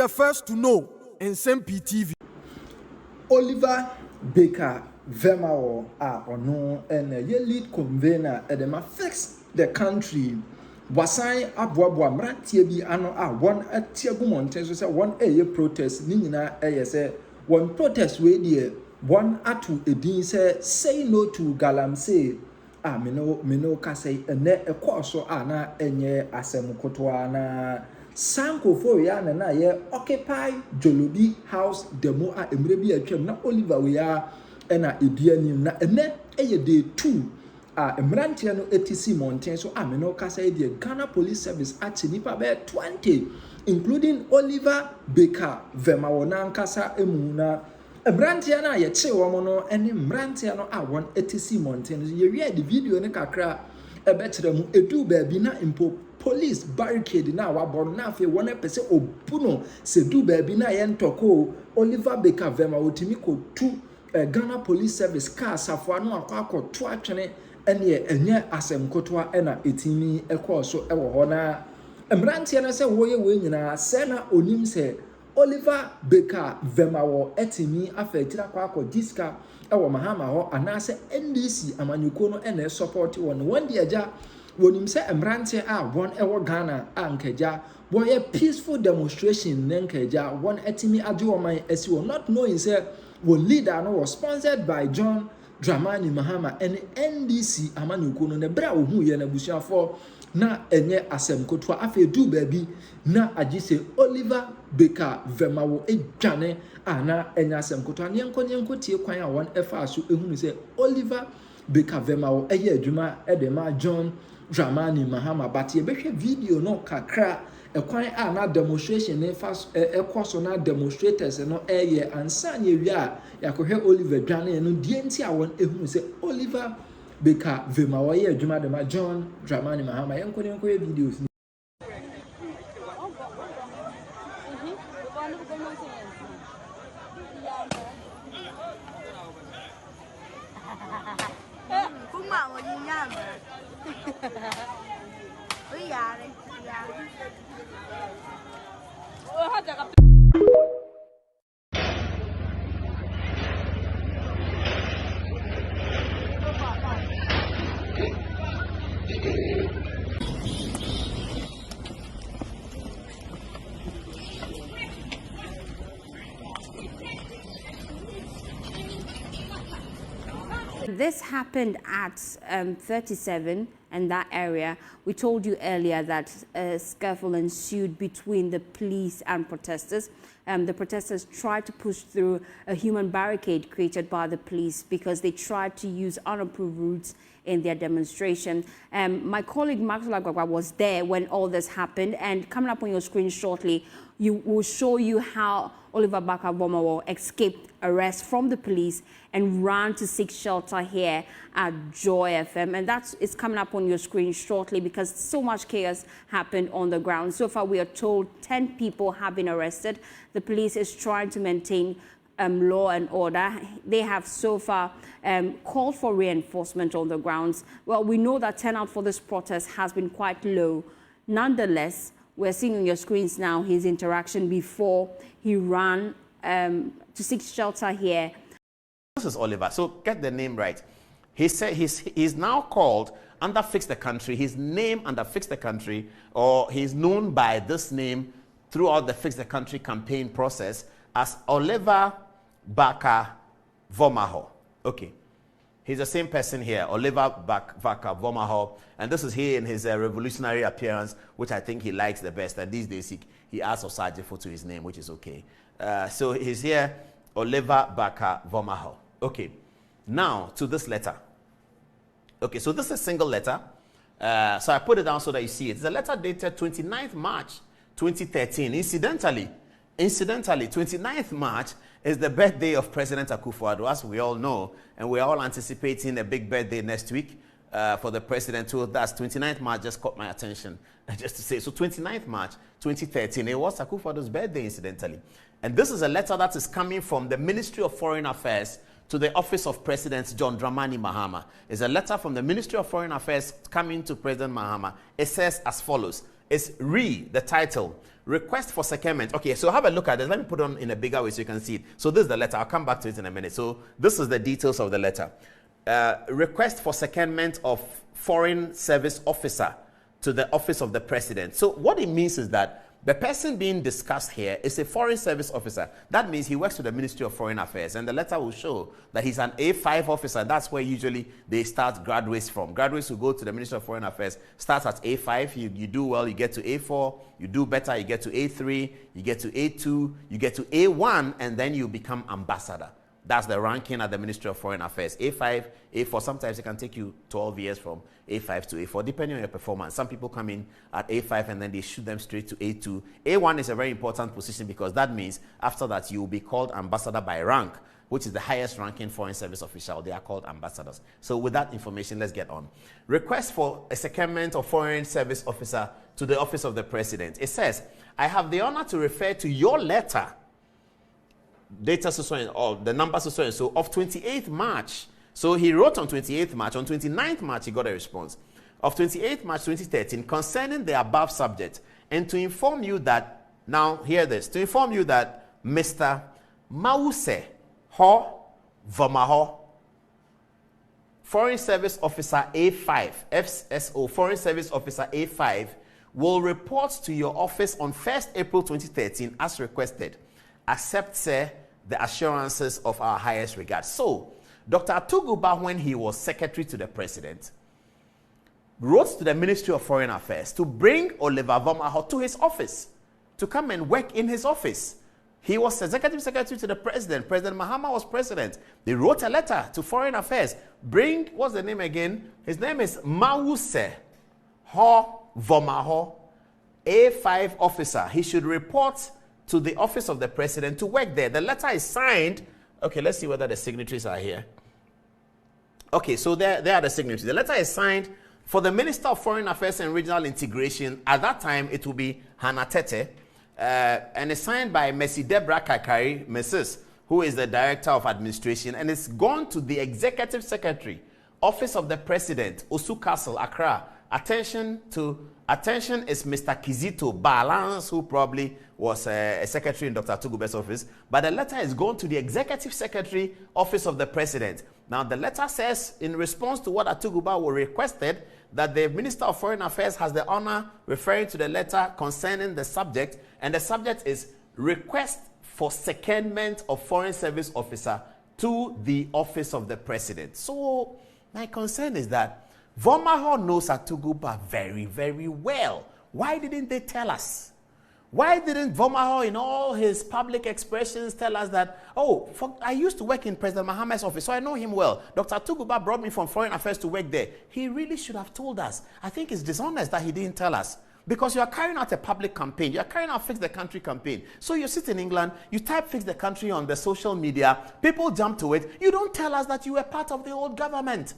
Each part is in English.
the first to know in Nsem-Pii TV. Oliver Baker Vemawo ono and ye lead convener at the fix the country. Wasai abwabwa mrantie bi ano one atiagu monten so say one protest ni nyina say one protest we dey one atu edin say no to galamsey meno ka say ene ekoso na enye asem kotoa na sankofo ya na ye occupy Jolobi house demo emre bi atwam na Oliver we ya na edianim na ene day 2 Mrantia no ATC Mountain so ameno kasa the Ghana Police Service at nipa be 20 including Oliver Baker Vemawo na nkasa emuna Mrantia na ye che wo no ene Mrantia no one ATC Mountain ye read the video ne kakra ebetre mu edu ba bi na impo police barricade na wabon na afi wona pese obuno se du ba bi na ye ntoko Oliver Baker Vemawo timi ko tu Ghana Police Service car safo no akwa to atwene ene enye asem kotoa ena etimi ekọ so ewo ho na mrantie na se woye we nyina se na onim se Oliver Baker Vemawo etimi afetira kwa diska ewo Mahama ho anase NDC amanyuko no ene support won wonde aja wonim se mrantie won ewo Ghana ankaja boye peaceful demonstration nenkaja won etimi ade woman esi won not knowing say one leader no was sponsored by John Dramani Mahama and NDC amanyuko no ne bra wo hu ye na busuafo na enye asem kotoa afi du baby na agise Oliver Baker Vemawo edwane ana enye asem kotoa ne enko tie kwan a won efa so ehunu se Oliver Baker Vemawo eye adwuma edema John Dramani Mahama but ye behwe video no kakra ekwan na demonstration ne fast ekoso na demonstrators no eye ansanye wi a yakohwe Oliver dwane no die nti a won ehunu se Oliver Baker Vemawo ye adwuma de ma John Dramani Mahama yenko videos ni This happened at 37 and that area. We told you earlier that a scuffle ensued between the police and protesters. The protesters tried to push through a human barricade created by the police because they tried to use unapproved routes in their demonstration. My colleague Maxwell Agwagwa was there when all this happened, and coming up on your screen shortly, will show you how Oliver Baker Vemawo escaped arrest from the police and ran to seek shelter here at Joy FM. And that is coming up on your screen shortly because so much chaos happened on the ground. So far, we are told 10 people have been arrested. The police is trying to maintain law and order. They have so far called for reinforcement on the grounds. Well, we know that turnout for this protest has been quite low. Nonetheless, we're seeing on your screens now his interaction before he ran to seek shelter here. This is Oliver. So get the name right. He said he's now called under Fix the Country. His name under Fix the Country, or he's known by this name throughout the Fix the Country campaign process as Oliver Baker Vemawo. Okay. He's the same person here, Oliver Baker Vemawo, and this is here in his revolutionary appearance, which I think he likes the best. And these days he adds Osajifo to his name, which is okay. So he's here, Oliver Baker Vemawo. Okay, now to this letter. Okay, so this is a single letter. So I put it down so that you see it. It's a letter dated 29th March 2013. Incidentally, 29th March is the birthday of President Akufo-Addo, as we all know, and we're all anticipating a big birthday next week for the president. So that's 29th March, just caught my attention, just to say. So 29th March 2013, it was Akufo-Addo's birthday, incidentally. And this is a letter that is coming from the Ministry of Foreign Affairs to the Office of President John Dramani Mahama. It's a letter from the Ministry of Foreign Affairs coming to President Mahama. It says as follows. is the title. Request for secondment. Okay, so have a look at this. Let me put it on in a bigger way so you can see it. So this is the letter. I'll come back to it in a minute. So this is the details of the letter. Request for secondment of foreign service officer to the office of the president. So what it means is that the person being discussed here is a foreign service officer. That means he works with the Ministry of Foreign Affairs, and the letter will show that he's an A5 officer. That's where usually they start graduates from. Graduates who go to the Ministry of Foreign Affairs starts at A5. You do well, you get to A4. You do better, you get to A3. You get to A2. You get to A1, and then you become ambassador. That's the ranking at the Ministry of Foreign Affairs. A5, A4, sometimes it can take you 12 years from A5 to A4, depending on your performance. Some people come in at A5 and then they shoot them straight to A2. A1 is a very important position because that means after that you will be called ambassador by rank, which is the highest ranking foreign service official. They are called ambassadors. So with that information, let's get on. Request for a secondment of foreign service officer to the office of the president. It says, I have the honor to refer to your letter data so or the number so and so of 28th March. So he wrote on 28th March. On 29th March, he got a response of 28th March 2013 concerning the above subject, and to inform you that, now hear this, to inform you that Mr. Mause Ho Vomaho, Foreign Service Officer A5, FSO, Foreign Service Officer A5, will report to your office on 1st April 2013 as requested. Accept, sir, the assurances of our highest regard. So, Dr. Tuguba, when he was secretary to the president, wrote to the Ministry of Foreign Affairs to bring Oliver Vomaho to his office, to come and work in his office. He was executive secretary to the president. President Mahama was president. They wrote a letter to Foreign Affairs. Bring, what's the name again? His name is Mause Ho Vomaho, A5 officer. He should report to the office of the president to work there. The letter is signed. Okay, let's see whether the signatories are here. Okay, so there are the signatories. The letter is signed for the Minister of Foreign Affairs and Regional Integration. At that time, it will be Hannah Tete. And it's signed by Mercy Deborah Kakari, Mrs., who is the Director of Administration. And it's gone to the Executive Secretary, Office of the President, Osu Castle, Accra. Attention is Mr. Kizito Balance, who probably was a secretary in Dr. Tuguba's office. But the letter is going to the Executive Secretary, Office of the President. Now, the letter says, in response to what Atuguba was requested, that the Minister of Foreign Affairs has the honor referring to the letter concerning the subject, and the subject is request for secondment of Foreign Service Officer to the Office of the President. So, my concern is that Vomaho knows Atuguba very, very well. Why didn't they tell us? Why didn't Vomaho, in all his public expressions, tell us that, I used to work in President Mahama's office, so I know him well. Dr. Atuguba brought me from Foreign Affairs to work there. He really should have told us. I think it's dishonest that he didn't tell us. Because you are carrying out a public campaign. You are carrying out Fix the Country campaign. So you sit in England, you type Fix the Country on the social media, people jump to it. You don't tell us that you were part of the old government.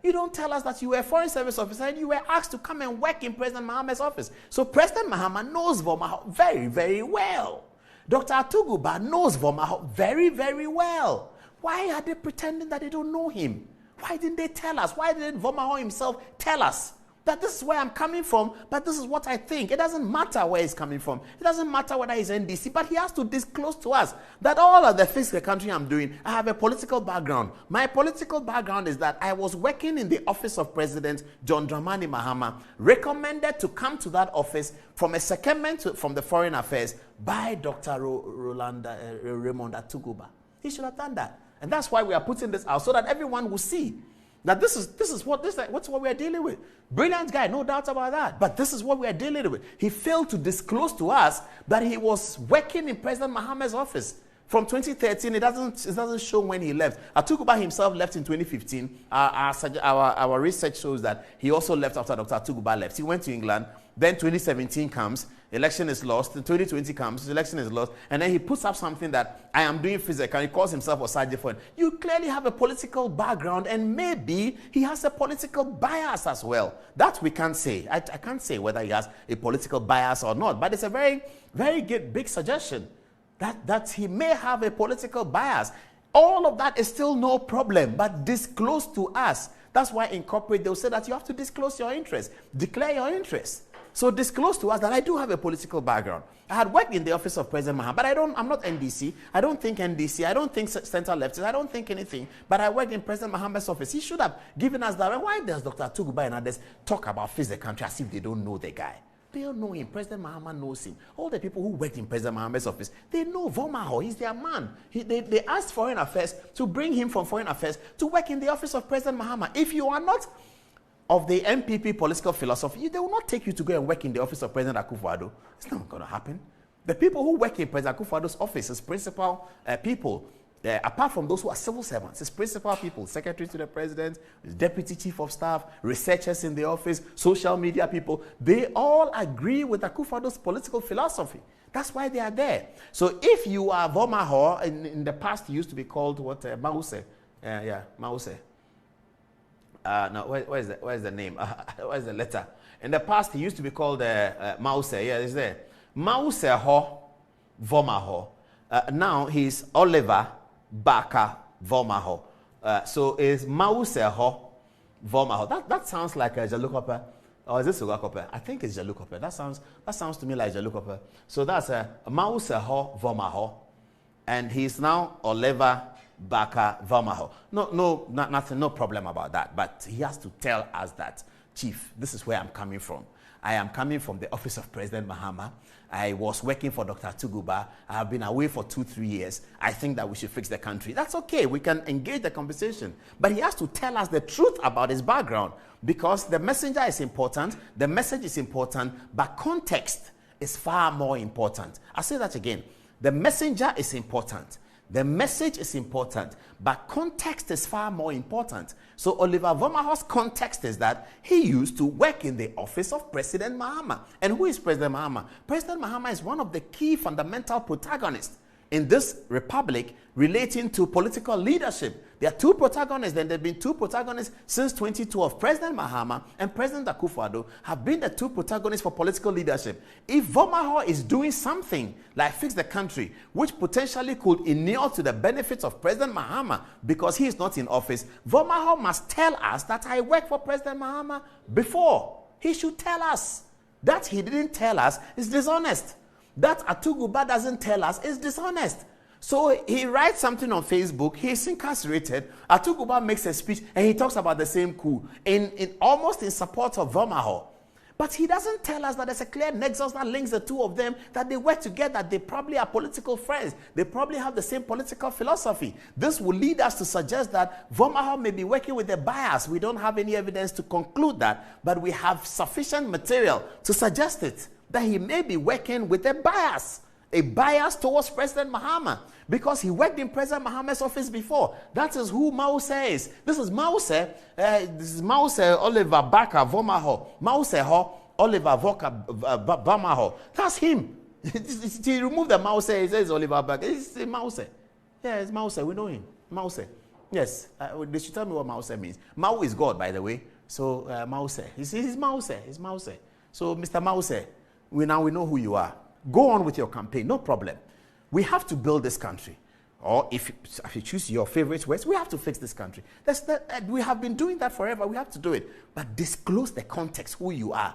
You don't tell us that you were a foreign service officer and you were asked to come and work in President Mahama's office. So President Mahama knows Vomaho very, very well. Dr. Atuguba knows Vomaho very, very well. Why are they pretending that they don't know him? Why didn't they tell us? Why didn't Vomaho himself tell us that this is where I'm coming from, but this is what I think? It doesn't matter where he's coming from. It doesn't matter whether he's NDC, but he has to disclose to us that all of the Fix the Country I'm doing, I have a political background. My political background is that I was working in the office of President John Dramani Mahama, recommended to come to that office from a secondment from the Foreign Affairs by Dr. Raymond Atuguba. He should have done that. And that's why we are putting this out, so that everyone will see that this is what we are dealing with. Brilliant guy, no doubt about that. But this is what we are dealing with. He failed to disclose to us that he was working in President Mahama's office from 2013. It doesn't show when he left. Atuguba himself left in 2015. Our research shows that he also left after Dr. Atuguba left. He went to England. Then 2017 comes, election is lost. 2020 comes, election is lost. And then he puts up something that I am doing physical. He calls himself Osaje Foreign. You clearly have a political background, and maybe he has a political bias as well. That we can't say. I can't say whether he has a political bias or not. But it's a very, very big suggestion that he may have a political bias. All of that is still no problem, but disclose to us. That's why in corporate they'll say that you have to disclose your interest, declare your interest. So disclose to us that I do have a political background. I had worked in the office of President Mahama, but I'm not NDC. I don't think NDC. I don't think central leftist. I don't think anything. But I worked in President Mahama's office. He should have given us that. Why does Dr. Tuguba and others talk about fix the country as if they don't know the guy? They all know him. President Mahama knows him. All the people who worked in President Mahama's office, they know Vomaho. He's their man. They asked Foreign Affairs to bring him from Foreign Affairs to work in the office of President Mahama. If you are not of the MPP political philosophy, they will not take you to go and work in the office of President Akufo-Addo. It's not going to happen. The people who work in President Akufo-Addo's office is principal people. Apart from those who are civil servants, it's principal people, secretary to the president, deputy chief of staff, researchers in the office, social media people. They all agree with Akufo-Addo's political philosophy. That's why they are there. So if you are Vomaho, in the past it used to be called what? Mause. Mause. No, where's the name? Where's the letter? In the past, he used to be called Mause. Yeah, it's there. Mause Ho Vomaho. Now he's Oliver Baka Vomaho. So it's Mause Ho Vomaho. That sounds like a Jalukope. Or is this Ugakope? I think it's Jalukope. That sounds to me like Jalukope. So that's Mause Ho Vomaho. And he's now Oliver Baka Vomaho. Nothing, no problem about that. But he has to tell us that, Chief, this is where I'm coming from. I am coming from the office of President Mahama. I was working for Dr. Tuguba. I have been away for 2-3 years. I think that we should fix the country. That's okay. We can engage the conversation. But he has to tell us the truth about his background, because the messenger is important, the message is important, but context is far more important. I'll say that again. The messenger is important. The message is important, but context is far more important. So Oliver Vomaho's context is that he used to work in the office of President Mahama. And who is President Mahama? President Mahama is one of the key fundamental protagonists in this republic relating to political leadership. There are two protagonists, and there have been two protagonists since 2012. President Mahama and President Akufo-Addo have been the two protagonists for political leadership. If Vomaho is doing something like fix the country, which potentially could inure to the benefits of President Mahama because he is not in office, Vomaho must tell us that I worked for President Mahama before. He should tell us. That he didn't tell us is dishonest. That Atuguba doesn't tell us is dishonest. So he writes something on Facebook, he's incarcerated, Atuguba makes a speech, and he talks about the same coup, almost in support of Vomaho. But he doesn't tell us that there's a clear nexus that links the two of them, that they work together, they probably are political friends, they probably have the same political philosophy. This will lead us to suggest that Vomaho may be working with a bias. We don't have any evidence to conclude that, but we have sufficient material to suggest it, that he may be working with a bias towards President Mahama, because he worked in President Mahama's office before. That is who Mause is. This is Mause. This is Mause Oliver Baka Vomaho. Mause Ho Oliver Voka Vomaho. That's him. He removed the Mause. He says Oliver Baka. It's Mause. Yeah, it's Mause. We know him. Mause. Yes. They should tell me what Mause means. Mao is God, by the way. So Mause. He's Mause. He's Mause. So Mr. Mause, we know who you are. Go on with your campaign, no problem. We have to build this country. Or if you choose your favorite words, we have to fix this country. We have been doing that forever. We have to do it. But disclose the context, who you are.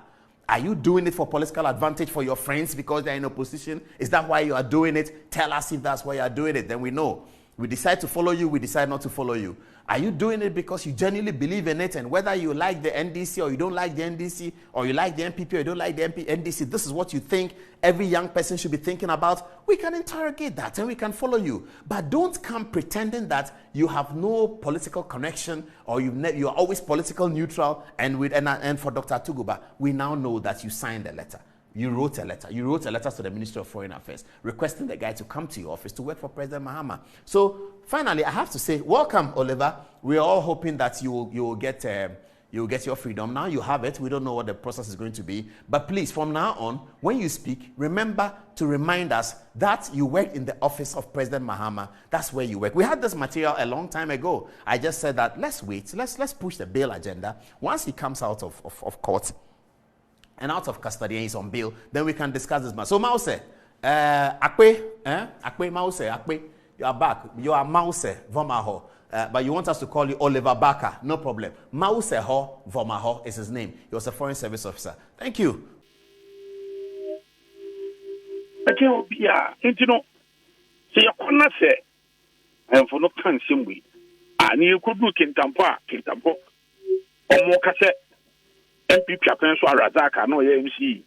Are you doing it for political advantage for your friends because they're in opposition? Is that why you are doing it? Tell us if that's why you are doing it. Then we know. We decide to follow you, we decide not to follow you. Are you doing it because you genuinely believe in it, and whether you like the NDC or you don't like the NDC, or you like the MPP or you don't like the NDC, this is what you think every young person should be thinking about? We can interrogate that and we can follow you. But don't come pretending that you have no political connection, or you are always political neutral. And for Dr. Tuguba, we now know that you signed a letter. You wrote a letter. You wrote a letter to the Ministry of Foreign Affairs requesting the guy to come to your office to work for President Mahama. So finally, I have to say, welcome, Oliver. We're all hoping that you will get your freedom. Now you have it. We don't know what the process is going to be. But please, from now on, when you speak, remember to remind us that you work in the office of President Mahama. That's where you work. We had this material a long time ago. I just said that let's wait. Let's push the bail agenda. Once he comes out of court and out of custody and he's on bail, then we can discuss this matter. So Mause, Akpe Mause, Akpe, you are back. You are Mause Vomaho, but you want us to call you Oliver Baka. No problem. Mause Ho Vomaho is his name. He was a foreign service officer. Thank you. Okay, yeah, you know, say you cannot say, and for no can simply. And you could look in Tampa, or more cassette, MP Captain Razaka, no MC,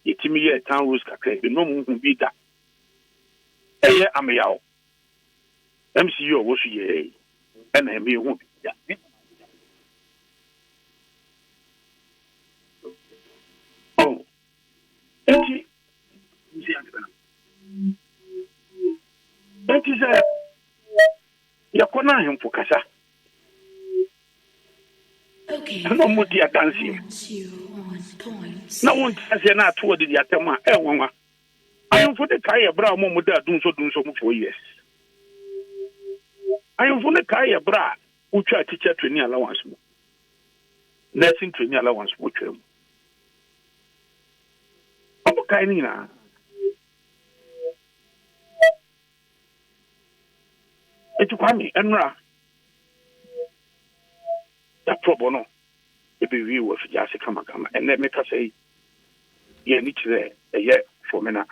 it's me a town rules, no one be that. Eh, I'm a yaw. MCU was ye, and I may won't be. Oh, it is a Yakona him for Casa. No more dear dancing. No one has not told the Yatama, Elwama. I am for the Kaya Bra Momuda doing so for years. I am for the Kaya Bra, who try to teach training allowance. Nursing training allowance for them. I'm kind of it's Kwame Enra. That pro no. If we were for just come, and let me say, you need to a year for me now.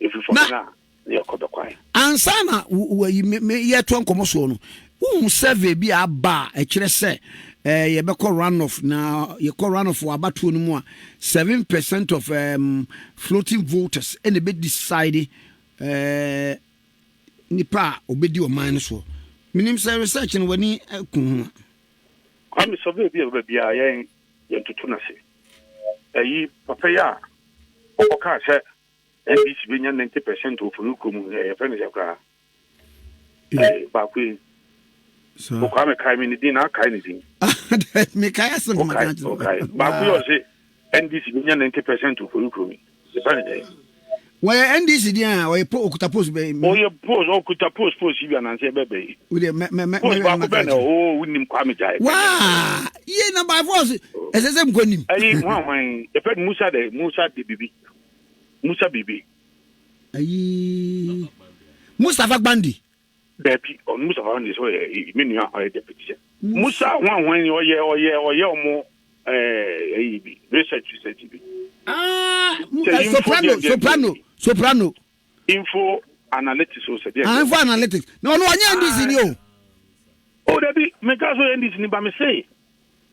If you for me now, you're called the choir. Ansana, you may yet one commotion. Who survey be a bar, a chile you call runoff now, you call runoff for about 2 more 7% of floating voters, and a bit decided Nipa obedi o minus one. Minim say research and when he I'm survey be a baby, I ain't to Tunasi. A papaya, or car set, and this being 90% of Lukum, a furniture. Bakwe. So, I'm a kind of dinner, kind of thing. Make I ask them, okay. Bakwe say, and this being 90% of Lukum, the furniture. Where NDC dia or okuta post be oh you post okuta post you and say baby we dey oh unim kwame jai wa ye number 4 SSM konim ayi wan e pet Musa de bibi Musa bibi ayi Mustafa Bandi baby on Mustafa Bandi so me nua o deputy Musa wan oye omo ayi research bi soprano info analytics so say info analytics no anya ndisi ni o oh debi me ka so ndisi ni ba me say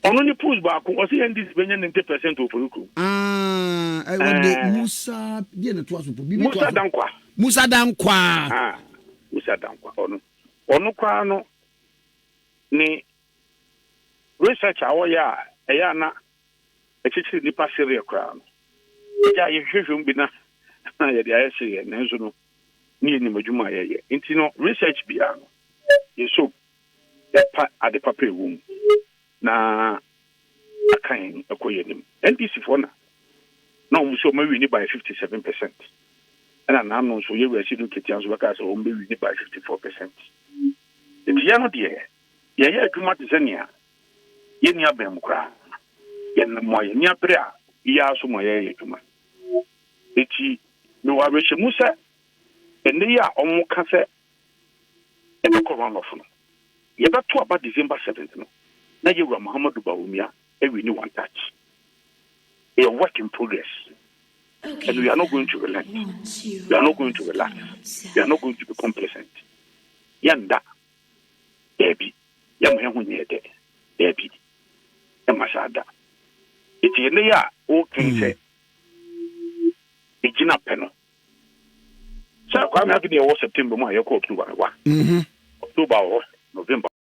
ono ni push back o say ndisi benya 90% of ruku I want the Musa die na to aso po bibi Musa Dankwa Musa Dankwa ono kwa no ni research awoya eya na echichi ni pasere kwa no ja yehwehwem bi na ya dia yesi na nso no ni ni madwuma ye nti no research bia no yeso pa ade papa ewum na akan akoye nim NDC for na um so ma wini by 57% and na no so ye we si do ketian so baka so be wini by 54%. Nti ya no de ye adwuma te senia ye ni abem kra ye na moye ni apre a ya so moye ye adwuma eti no wa reche Musa ene ya omo ka se e ko run off no ye ba to about December 7th no na ye wa Mahama Bawumia e wini one touch a work in progress. Okay. And we are not going to relent. We are not going to relax. We are not going to be complacent. Yanda, Debbie, Yamahunye, Debbie, Yamashada. It's a layer, all can say, it's in a panel. So I'm having a September, my October, October or November.